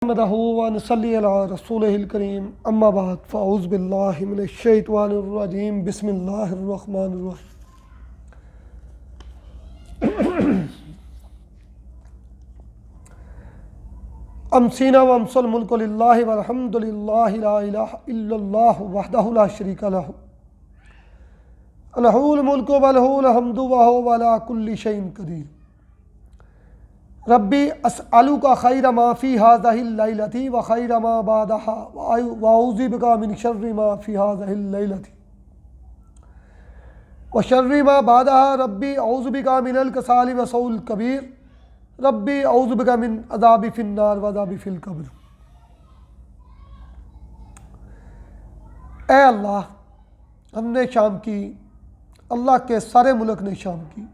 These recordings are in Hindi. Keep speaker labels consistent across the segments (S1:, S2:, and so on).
S1: नहमदहु व नसल्ली अला रसूलिहिल करीम अम्मा बाद फ़अऊज़ु बिल्लाहि मिनश शैतानिर रजीम बिस्मिल्लाहिर रहमानिर रहीम अमसीना व अमसल मुल्कु लिल्लाहि वल्हम्दुलिल्लाहि ला इलाहा इल्लल्लाहु वहदहु ला शरीका लहु लहुल मुल्कु व लहुल हम्दु व हुवा अला कुल्लि शैइन कदीर। रब्बी अस्अलुका खैर मा फ़ी हाज़िहिल लैलति व खैर मा बादहा व अऊज़ु बिका मिन शर्रि मा फ़ी हाज़िहिल लैलति व शर्रि मा बादहा। रब्बी अऊज़ु बिका मिनल कसाली व सऊल कबीर। रब्बी अऊज़ु बिका मिन अज़ाबि फ़िन्नार व अज़ाबि फ़िल क़ब्र। ऐ अल्लाह, हमने शाम की, अल्लाह के सारे मुल्क ने शाम की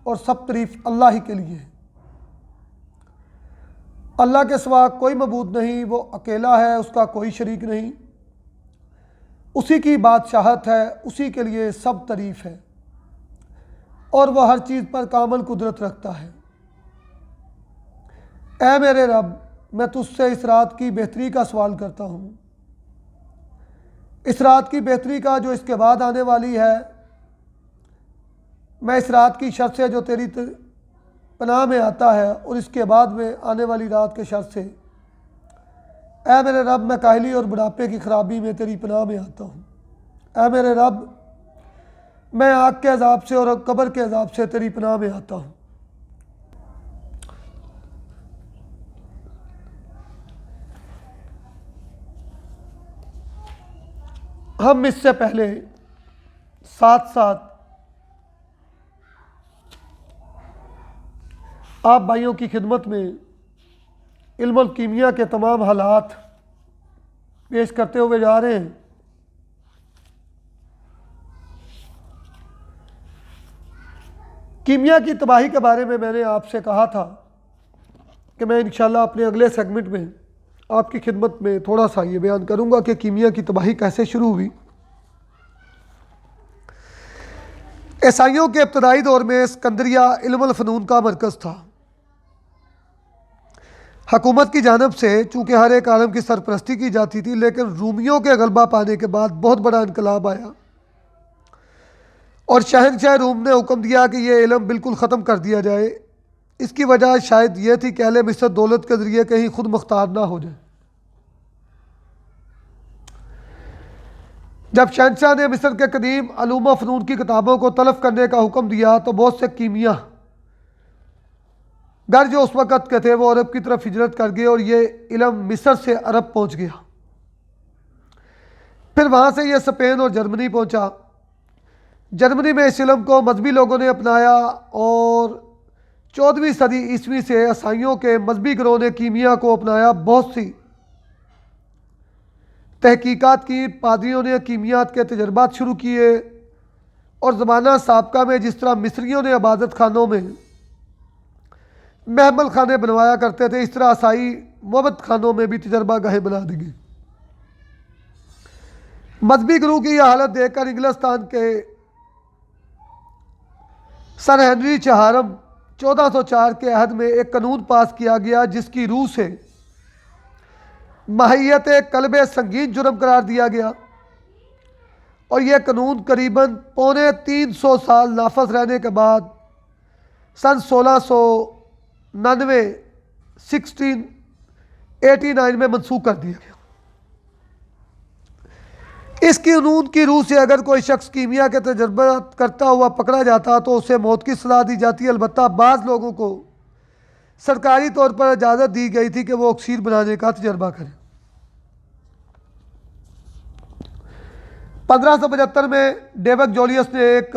S1: और सब तारीफ़ अल्लाह ही के लिए है। अल्लाह के सिवा कोई मबूद नहीं, वो अकेला है, उसका कोई शरीक नहीं, उसी की बादशाहत है, उसी के लिए सब तारीफ़ है और वह हर चीज़ पर कामिल कुदरत रखता है। ऐ मेरे रब, मैं तुझसे इस रात की बेहतरी का सवाल करता हूँ, इस रात की बेहतरी का जो इसके बाद आने वाली है। मैं इस रात की शर से जो तेरी पनाह में आता है और इसके बाद में आने वाली रात के शर से, ऐ मेरे रब, मैं काहली और बुढ़ापे की ख़राबी में तेरी पनाह में आता हूँ। ऐ मेरे रब, मैं आग के अज़ाब से और कब्र के अज़ाब से तेरी पनाह में आता हूँ। हम इससे पहले साथ साथ आप भाइयों की खिदमत में इल्मुल कीमिया के तमाम हालात पेश करते हुए जा रहे हैं। कीमिया की तबाही के बारे में मैंने आपसे कहा था कि मैं इंशाल्लाह अपने अगले सेगमेंट में आपकी खिदमत में थोड़ा सा ये बयान करूंगा कि कीमिया की तबाही कैसे शुरू हुई। ईसाइयों के इब्तदाई दौर में सिकंदरिया इल्मुल फ़नून का मरकज़ था। हुकूमत की जानिब से चूँकि हर एक आलम की सरपरस्ती की जाती थी, लेकिन रूमियों के गलबा पाने के बाद बहुत बड़ा इनकलाब आया और शहनशाह रूम ने हुक्म दिया कि यह इल्म बिल्कुल ख़त्म कर दिया जाए। इसकी वजह शायद यह थी कि अहले मिस्र दौलत के ज़रिए कहीं खुद मुख्तार ना हो जाए। जब शहनशाह ने मिस्र के कदीम अलूम फ़नून की किताबों को तलफ़ करने का हुक्म दिया तो बहुत से कीमिया गर जो उस वक़्त के थे वो अरब की तरफ हिजरत कर गए और ये इल्म मिस्र से अरब पहुँच गया। फिर वहाँ से ये स्पेन और जर्मनी पहुँचा। जर्मनी में इस इल्म को मजहबी लोगों ने अपनाया और 14वीं सदी ईस्वी से ईसाइयों के मजहबी गिरोह ने कीमिया को अपनाया। बहुत सी तहकीकात की, पादरियों ने कीमियात के तजर्बात शुरू किए और ज़माना साबका में जिस तरह मिस्रियों ने इबादत खानों में महमल खाने बनवाया करते थे, इस तरह ईसाई मुअब्बद खानों में भी तजर्बा गाहें बना देंगे। मजहबी गुरु की यह हालत देखकर इंग्लिस्तान के सर हेनरी चहारम 1404 के अहद में एक कानून पास किया गया जिसकी रूह से माहियत कल्ब संगीन जुर्म करार दिया गया और यह कानून करीबन पौने 300 साल नाफज रहने के बाद सन 1689 में मनसूख कर दिया गया। इस कानून की रूह से अगर कोई शख्स कीमिया के तजर्बा करता हुआ पकड़ा जाता तो उसे मौत की सलाह दी जाती। अलबत्ता बाज़ लोगों को सरकारी तौर पर इजाज़त दी गई थी कि वो अक्सीर बनाने का तजर्बा करें। 1575 में डेविड जोलियस ने एक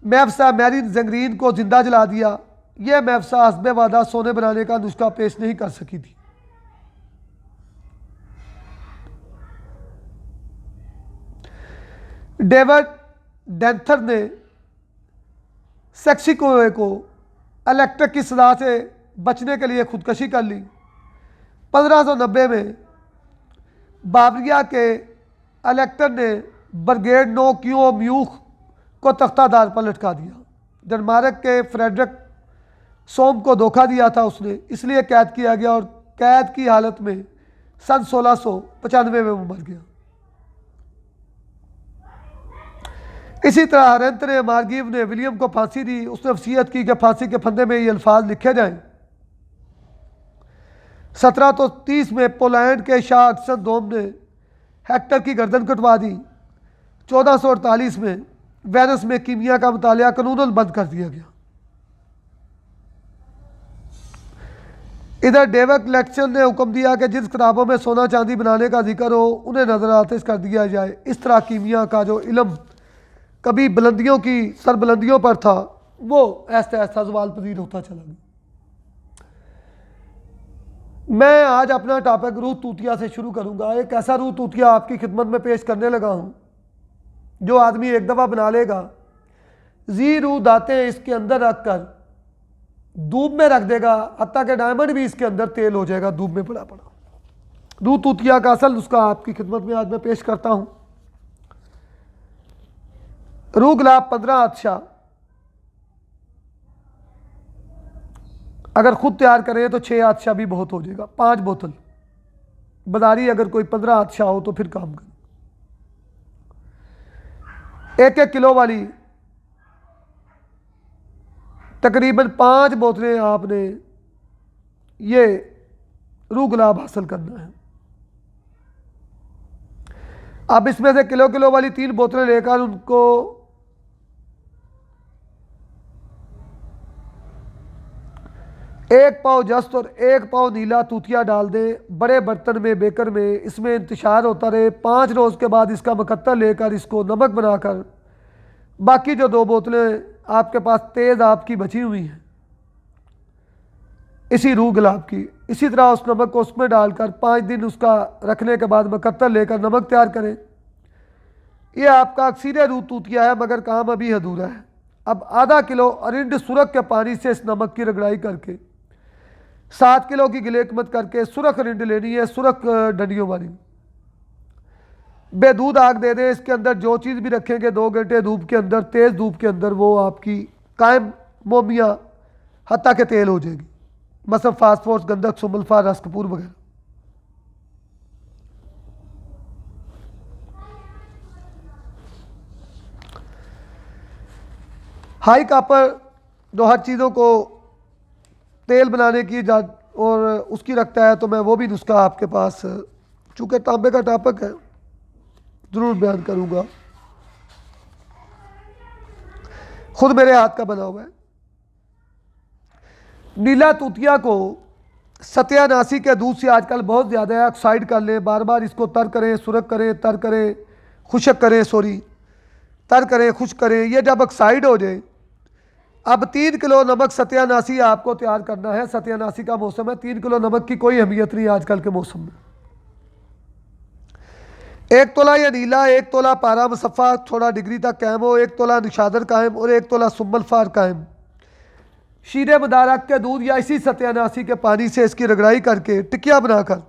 S1: महफसा मैरिन जंगरीन को जिंदा जला दिया। यह महफसा हस्बे वादा सोने बनाने का नुस्खा पेश नहीं कर सकी थी। डेविड डेंथर ने सेक्सिकोए को इलेक्ट्रिक की सलाह से बचने के लिए खुदकशी कर ली। 1590 में बावरिया के इलेक्टर ने ब्रिगेड नो क्यों म्यूख को तख्तादार पर लटका दिया। डेनमार्क के फ्रेडरिक सोम को धोखा दिया था उसने, इसलिए कैद किया गया और कैद की हालत में सन 1695 में वो मर गया। इसी तरह हरेंत ने मार्गीव ने विलियम को फांसी दी। उसने वसीयत की कि फांसी के फंदे में ये अल्फाज लिखे जाएं। 1730 में पोलैंड के शाह अक्सर दोम ने हेक्टर की गर्दन कटवा दी। 1448 में वेनिस में कीमिया का मुतालिया कानूनन बंद कर दिया गया। इधर डेविड लेक्चर ने हुक्म दिया कि जिस किताबों में सोना चांदी बनाने का जिक्र हो उन्हें नजर आतिश कर दिया जाए। इस तरह कीमिया का जो इल्म कभी बुलंदियों की सरबुलंदियों पर था वो ऐसा ऐसा जवाल पजीर होता चला गया। मैं आज अपना टॉपिक रूह तूतिया से शुरू करूंगा। एक ऐसा रूह तूतिया आपकी खिदमत में पेश करने लगा हूं जो आदमी एक दफ़ा बना लेगा, जी रूह दाते इसके अंदर रख कर धूप में रख देगा, हत्ता के डायमंड भी इसके अंदर तेल हो जाएगा धूप में पड़ा पड़ा। रूह तूतिया का असल नुस्खा आपकी खिदमत में आज मैं पेश करता हूं। रूह गुलाब 15 अदशा अगर खुद तैयार करें तो 6 अदशा भी बहुत हो जाएगा। 5 बोतल बाजारी अगर कोई 15 अदशा हो तो फिर काम करें। 1-1 किलो वाली तकरीबन 5 बोतलें आपने ये रूह गुलाब हासिल करना है। अब इसमें से किलो किलो वाली 3 बोतलें लेकर उनको एक पाव जस्त और 1 पाव नीला तूतिया डाल दें बड़े बर्तन में, बेकर में। इसमें इंतशार होता रहे। 5 रोज़ के बाद इसका मुकत्ता लेकर इसको नमक बनाकर बाकी जो 2 बोतलें आपके पास तेज़ आपकी बची हुई हैं इसी रूह गुलाब की, इसी तरह उस नमक को उसमें डालकर 5 दिन उसका रखने के बाद मुकत्ता लेकर नमक तैयार करें। यह आपका अक्सीर रूह तूतिया है मगर काम अभी अधूरा है। अब आधा किलो अरिंड सुरख के पानी से इस नमक की रगड़ाई करके 7 किलो की गिलेकमत करके सुरख अरिंड लेनी है, सुरख डंडियों वाली। बेदूध आग दे दें। इसके अंदर जो चीज़ भी रखेंगे 2 घंटे धूप के अंदर, तेज़ धूप के अंदर वो आपकी कायम मोमिया हत्ता के तेल हो जाएगी। मसब फास्फोरस, गंधक, सुमल्फा, रस कपूर वगैरह। हाई कापर जो हर चीज़ों को तेल बनाने की और उसकी रखता है तो मैं वो भी नुस्खा आपके पास चूँकि तांबे का टॉपिक है ज़रूर बयान करूँगा। खुद मेरे हाथ का बना हुआ है। नीला तूतिया को सत्यानाशी के दूध से आजकल बहुत ज़्यादा है, ऑक्साइड कर लें। बार बार इसको तर करें, सुरख करें, तर करें, खुशक करें, तर करें, खुश करें। ये जब ऑक्साइड हो जाए, अब 3 किलो नमक सत्यानाशी आपको तैयार करना है। सत्यानाशी का मौसम है, 3 किलो नमक की कोई अहमियत नहीं आजकल के मौसम में। 1 तोला या नीला, 1 तोला पारा मुसफ़ा थोड़ा डिग्री तक कायम हो, 1 तोला निशादर कायम और 1 तोला सुम्बलफार कायम। शीरे मुबारक के दूध या इसी सत्यानाशी के पानी से इसकी रगड़ाई करके टिकिया बनाकर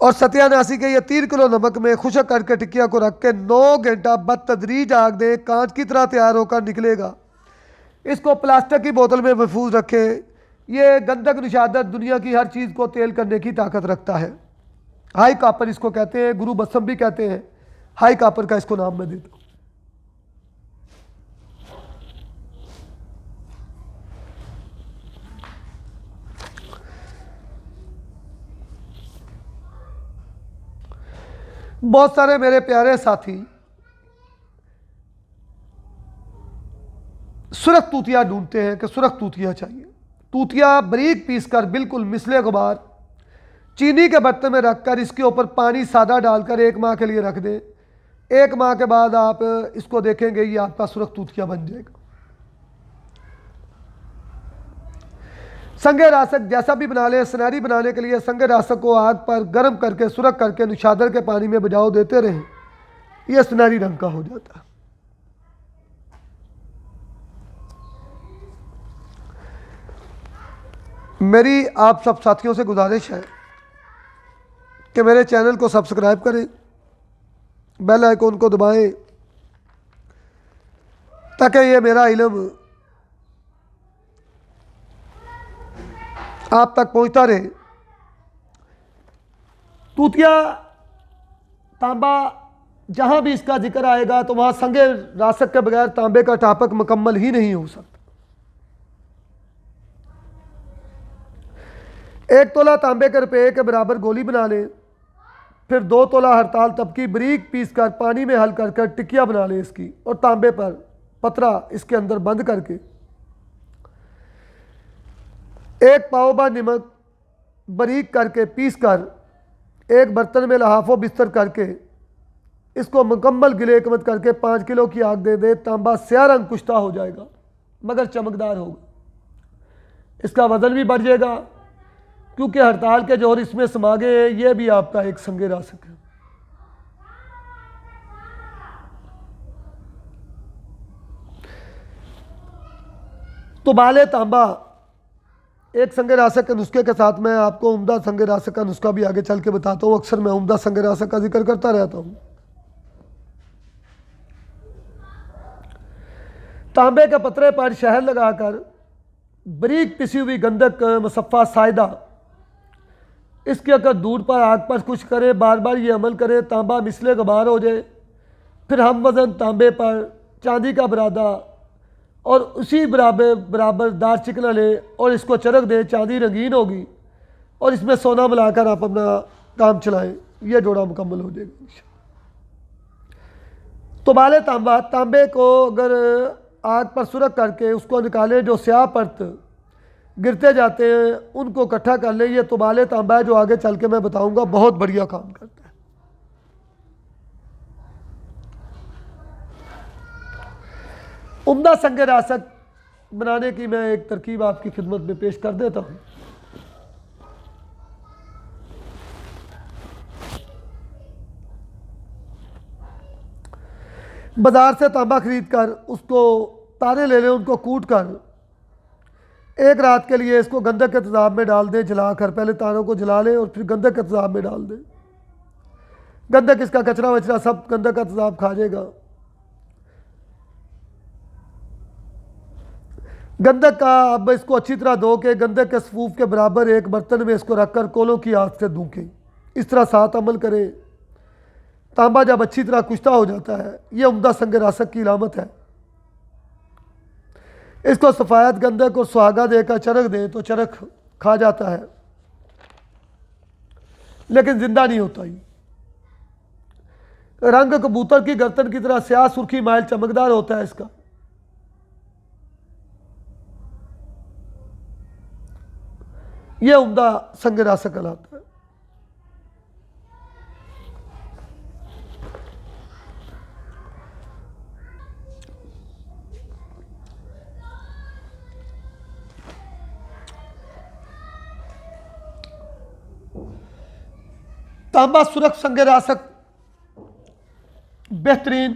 S1: और सत्यानाशी के ये 3 किलो नमक में खुशक करके टिकिया को रख के 9 घंटा बदतदरीज आग दें। कांच की तरह तैयार होकर निकलेगा। इसको प्लास्टिक की बोतल में महफूज रखें। ये गंधक निशादत दुनिया की हर चीज़ को तेल करने की ताकत रखता है। हाई कापर इसको कहते हैं, गुरु बसम भी कहते हैं। हाई कापर का इसको नाम मैं देता हूँ। बहुत सारे मेरे प्यारे साथी सुरख तूतिया ढूंढते हैं कि सुरख तूतिया चाहिए। तूतिया बारीक पीस कर बिल्कुल मिसले गुबार चीनी के बर्तन में रखकर इसके ऊपर पानी सादा डालकर 1 माह के लिए रख दें। 1 माह के बाद आप इसको देखेंगे ये आपका सुरख तूतिया बन जाएगा। संगे रासक जैसा भी बना लें। सनहरी बनाने के लिए संगे रासक को आग पर गर्म करके सुरख करके निशादर के पानी में बजाओ देते रहें, यह सुनहरी रंग का हो जाता है। मेरी आप सब साथियों से गुजारिश है कि मेरे चैनल को सब्सक्राइब करें, बेल आइकन को दबाएं ताकि ये मेरा इल्म आप तक पहुंचता रहे। तूतिया तांबा जहां भी इसका जिक्र आएगा तो वहां संगे रासक के बगैर तांबे का टापक मुकम्मल ही नहीं हो सकता। 1 तोला तांबे के रुपये के बराबर गोली बना लें। फिर 2 तोला हड़ताल तबकी बारीक पीस कर पानी में हल कर टिकिया बना लें इसकी, और तांबे पर पतरा इसके अंदर बंद करके 1 पाव भर नमक बारीक करके पीस कर एक बर्तन में लहाफो बिस्तर करके इसको मुकम्मल गिले मत करके 5 किलो की आग दे दे। तांबा स्या रंग कुश्ता हो जाएगा मगर चमकदार होगा। इसका वजन भी बढ़ जाएगा क्योंकि हड़ताल के जोर इसमें समा गए। ये भी आपका एक संगे रासक है। तो बाले तांबा एक संगे रासक के नुस्खे के साथ मैं आपको उम्दा संगे रासक का नुस्खा भी आगे चल के बताता हूँ। अक्सर मैं उम्दा संगे रासक का जिक्र करता रहता हूँ। तांबे के पतरे पर शहद लगाकर बारीक पिसी हुई गंधक मुसफ़ा सायदा इसके अगर दूर पर आग पर कुछ करे, बार बार ये अमल करे, तांबा मिसले गबार हो जाए। फिर हम वज़न तांबे पर चांदी का बरादा और उसी बराबर दार चिकना ले और इसको चरक दे। चांदी रंगीन होगी और इसमें सोना मिलाकर आप अपना काम चलाएं। यह जोड़ा मुकम्मल हो जाएगा। तो बाले तांबा, तांबे को अगर आग पर सुरख करके उसको निकाले, जो स्याह परत गिरते जाते हैं उनको इकट्ठा कर ले। ये तो बाले तांबा है जो आगे चल के मैं बताऊंगा, बहुत बढ़िया काम करता है। उम्दा संगे रासक बनाने की मैं एक तरकीब आपकी खिदमत में पेश कर देता हूं। बाजार से तांबा खरीद कर उसको तारे ले लें, उनको कूट कर एक रात के लिए इसको गंधक के तेजाब में डाल दें। जलाकर पहले तारों को जला लें और फिर गंधक के तेजाब में डाल दें। गंधक इसका कचरा वचरा सब गंधक का तेजाब खा जाएगा। गंधक का अब इसको अच्छी तरह धो के गंधक के सफूफ के बराबर एक बर्तन में इसको रखकर कोलों की आग से धूकें। इस तरह 7 अमल करें। तांबा जब अच्छी तरह कुश्ता हो जाता है, यह उम्दा संगे रासक की इलामत है। इसको सफ़ायत गंधक और सुहागा देकर चरख दे तो चरख खा जाता है लेकिन जिंदा नहीं होता। ही रंग कबूतर की गर्दन की तरह स्याह सुर्खी माइल चमकदार होता है इसका। यह उम्दा संगे रासक कहलाता है। तांबा सुरख संगे रासक बेहतरीन।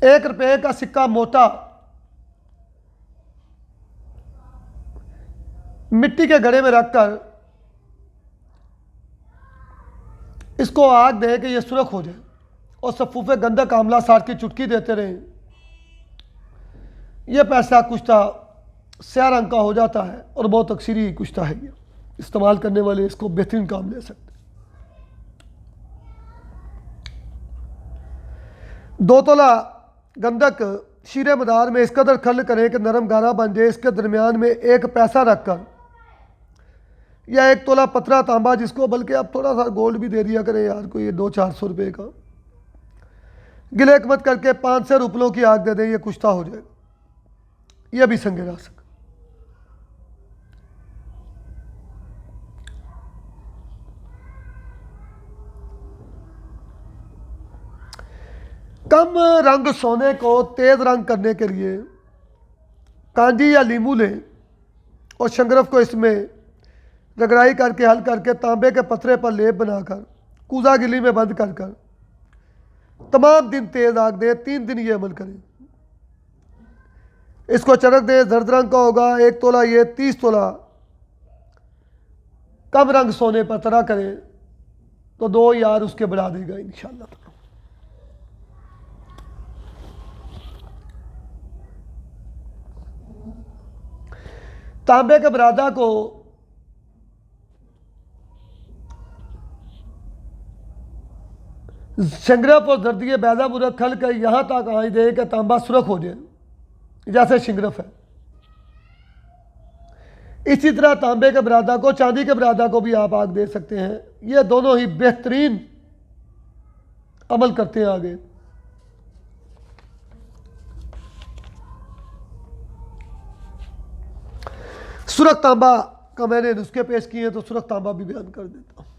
S1: 1 रुपये का सिक्का मोटा मिट्टी के घड़े में रखकर इसको आग दे कि यह सुरख हो जाए और सफूफे गंधक आमला साठ की चुटकी देते रहे। यह पैसा कुश्ता स्या रंग का हो जाता है और बहुत अक्सरी कुश्ता है। ये इस्तेमाल करने वाले इसको बेहतरीन काम ले सकते। 2 तोला गंधक शीरे मदार में इस कदर खल करें कि नरम गारा बन जाए। इसके दरमियान में 1 पैसा रखकर या 1 तोला पतरा तांबा, जिसको बल्कि आप थोड़ा सा गोल्ड भी दे दिया करें यार, कोई 200-400 रुपये का, गिले मत करके 500 रुपलों की आग दे दें। यह कुश्ता हो जाएगा। यह भी संगे रासक। कम रंग सोने को तेज रंग करने के लिए कांजी या लीमू लें और शंगरफ को इसमें रगड़ाई करके हल करके तांबे के पत्थरे पर लेप बनाकर कूजा गिली में बंद कर तमाम दिन तेज आग दे। 3 दिन ये अमल करें। इसको चरक दे, जर्द रंग का होगा। 1 तोला ये 30 तोला कम रंग सोने पर तरह करें तो 2 यार उसके बढ़ा देगा इंशाअल्लाह। तांबे के बरादा को शिंगरफ और जर्दिए बैजा बुरक खल कर यहाँ तक आए दे कि तांबा सुरख हो जाए, जैसे शिंगरफ है। इसी तरह तांबे के बरादा को, चांदी के बरादा को भी आप आग दे सकते हैं। ये दोनों ही बेहतरीन अमल करते हैं। आगे सुरख तांबा का मैंने नुस्खे पेश किए हैं, तो सुरख तांबा भी बयान कर देता हूं।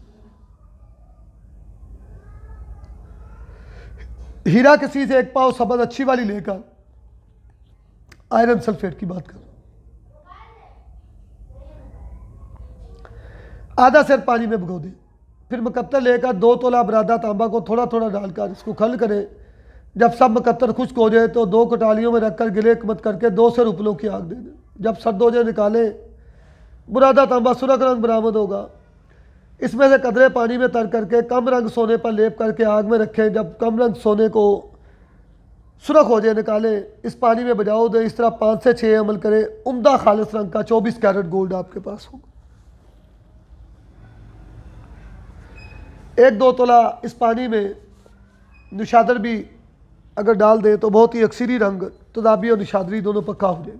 S1: हीरा किसी से 1 पाव सबज अच्छी वाली लेकर आयरन सल्फेट की बात कर, आधा सेर पानी में भिगो दे, फिर मुकत्तर लेकर 2 तोला बरादा तांबा को थोड़ा थोड़ा डालकर इसको खल करे। जब सब मुकत्तर खुश्क हो जाए तो 2 कटालियों में रखकर गिले मत करके 2 सेर उपलों की आग दे दें। जब सर्द हो जाए निकाले, बुरादा तांबा सुरख रंग बरामद होगा। इसमें से कदरे पानी में तर करके कम रंग सोने पर लेप करके आग में रखें। जब कम रंग सोने को सुरख हो जाए निकाले, इस पानी में बजाओ दे। इस तरह 5 से 6 अमल करें। उम्दा खालिस रंग का 24 कैरेट गोल्ड आपके पास होगा। 1-2 तोला इस पानी में निशादर भी अगर डाल दें तो बहुत ही अक्सरी रंग तदाबी और निशादरी दोनों पक्का हो जाए।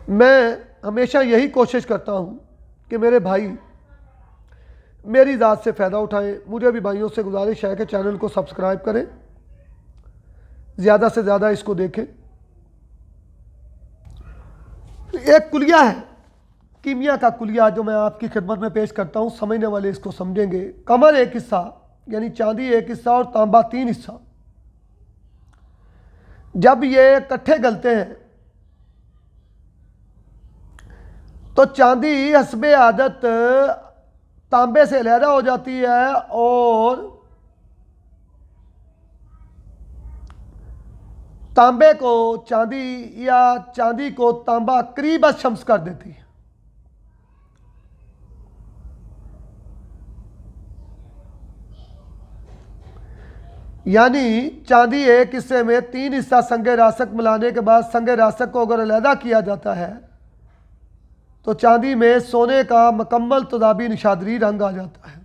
S1: मैं हमेशा यही कोशिश करता हूँ कि मेरे भाई मेरी ज़ात से फ़ायदा उठाएं। मुझे भी भाइयों से गुजारिश है कि चैनल को सब्सक्राइब करें, ज़्यादा से ज़्यादा इसको देखें। एक कुलिया है, कीमिया का कुलिया, जो मैं आपकी खिदमत में पेश करता हूँ। समझने वाले इसको समझेंगे। कमर 1 हिस्सा, यानी चांदी 1 हिस्सा और तांबा 3 हिस्सा। जब ये इकट्ठे गलते हैं तो चांदी हस्बे आदत तांबे से अलहदा हो जाती है और तांबे को चांदी या चांदी को तांबा करीब शम्स कर देती है। यानी चांदी 1 हिस्से में 3 हिस्सा संगे रासक मिलाने के बाद संगे रासक को अगर अलहदा किया जाता है तो चांदी में सोने का मुकम्मल तदाबी निशादरी रंग आ जाता है।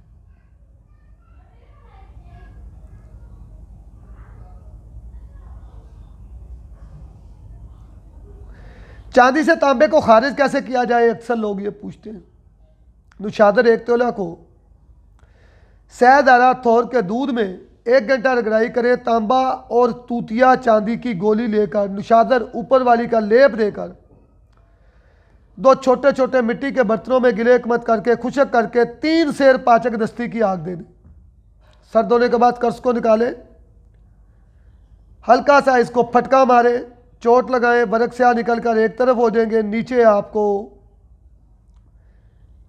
S1: चांदी से तांबे को खारिज कैसे किया जाए, अक्सर लोग ये पूछते हैं। निशादर 1 तोला को सैदारा थोर के दूध में 1 घंटा रगड़ाई करें। तांबा और तूतिया चांदी की गोली लेकर निशादर ऊपर वाली का लेप देकर 2 छोटे छोटे मिट्टी के बर्तनों में गिले मत करके खुशक करके 3 सेर पाचक दस्ती की आग दे दें। सर्द होने के बाद कर्ज को निकाले, हल्का सा इसको फटका मारे, चोट लगाएं, बरक से निकल कर एक तरफ हो जाएंगे। नीचे आपको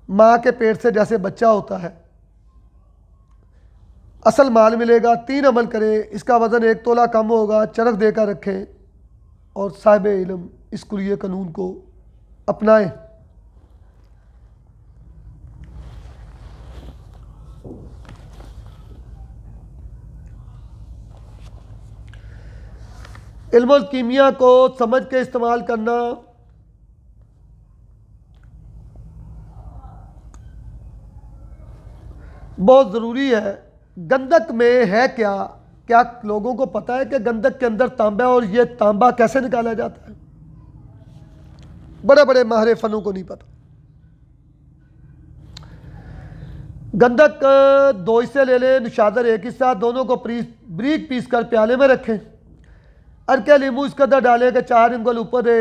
S1: माँ के पेट से जैसे बच्चा होता है असल माल मिलेगा। 3 अमल करें। इसका वज़न 1 तोला कम होगा। चरख देकर रखें और साहिब इल्म इस कुलिये कानून को अपनाएं। इल्मुल कीमिया को समझ के इस्तेमाल करना बहुत ज़रूरी है। गंधक में है क्या लोगों को पता है कि गंधक के अंदर तांबा, और ये तांबा कैसे निकाला जाता है? बड़े बड़े माहिर फनों को नहीं पता। गंधक 2 हिस्से ले लें, निशादर 1 हिस्सा। दोनों को ब्रीक पीस कर प्याले में रखें। अरके लीमू इस कदर डालें कि 4 इंगल ऊपर दे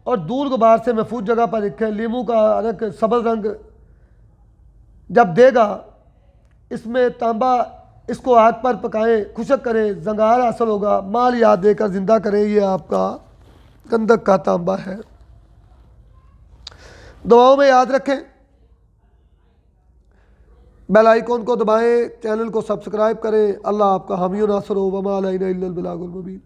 S1: और दूर गुबार से महफूज जगह पर रखें। लीमू का अरक सब्ज़ रंग जब देगा, इसमें तांबा, इसको आग पर पकाएं, खुशक करें, जंगार हासिल होगा। माल याद देकर ज़िंदा करें। ये आपका गंधक का तांबा है। दुआओं में याद रखें। बेल आइकॉन को दबाएं, चैनल को सब्सक्राइब करें। अल्लाह आपका हामी नासर हो। वमा अलैना इल्लल बलागुल मुबीन।